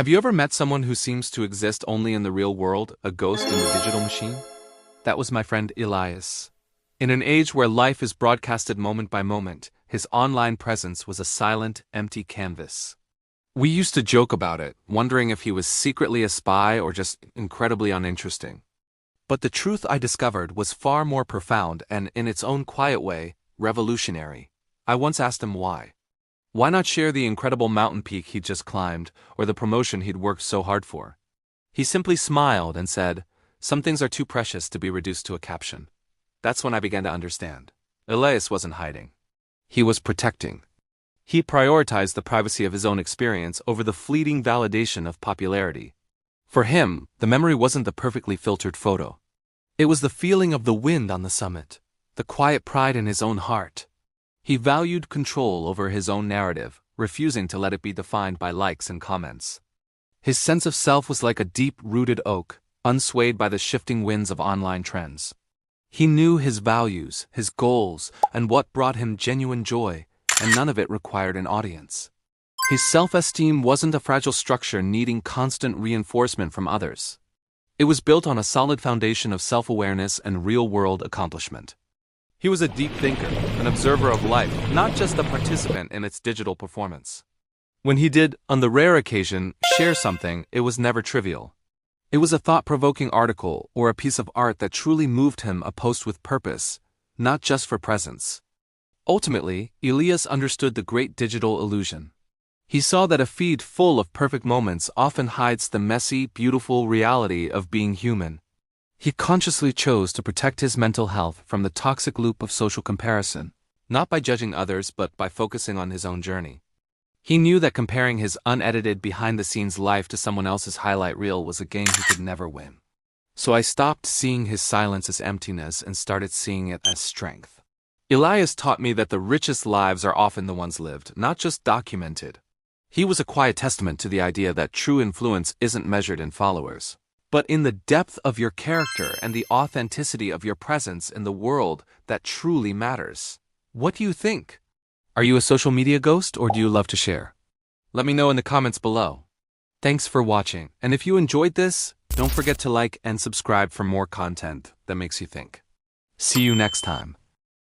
Have you ever met someone who seems to exist only in the real world, a ghost in the digital machine? That was my friend Elias. In an age where life is broadcasted moment by moment, his online presence was a silent, empty canvas. We used to joke about it, wondering if he was secretly a spy or just incredibly uninteresting. But the truth I discovered was far more profound and, in its own quiet way, revolutionary. I once asked him why. Why not share the incredible mountain peak he'd just climbed, or the promotion he'd worked so hard for? He simply smiled and said, "Some things are too precious to be reduced to a caption." That's when I began to understand. Elias wasn't hiding. He was protecting. He prioritized the privacy of his own experience over the fleeting validation of popularity. For him, the memory wasn't the perfectly filtered photo. It was the feeling of the wind on the summit, the quiet pride in his own heart. He valued control over his own narrative, refusing to let it be defined by likes and comments. His sense of self was like a deep-rooted oak, unswayed by the shifting winds of online trends. He knew his values, his goals, and what brought him genuine joy, and none of it required an audience. His self-esteem wasn't a fragile structure needing constant reinforcement from others. It was built on a solid foundation of self-awareness and real-world accomplishment. He was a deep thinker, an observer of life, not just a participant in its digital performance. When he did, on the rare occasion, share something, it was never trivial. It was a thought-provoking article or a piece of art that truly moved him, a post with purpose, not just for presence. Ultimately, Elias understood the great digital illusion. He saw that a feed full of perfect moments often hides the messy, beautiful reality of being human. He consciously chose to protect his mental health from the toxic loop of social comparison, not by judging others but by focusing on his own journey. He knew that comparing his unedited behind-the-scenes life to someone else's highlight reel was a game he could never win. So I stopped seeing his silence as emptiness and started seeing it as strength. Elias taught me that the richest lives are often the ones lived, not just documented. He was a quiet testament to the idea that true influence isn't measured in followers, but in the depth of your character and the authenticity of your presence in the world that truly matters. What do you think? Are you a social media ghost or do you love to share? Let me know in the comments below. Thanks for watching, and if you enjoyed this, don't forget to like and subscribe for more content that makes you think. See you next time.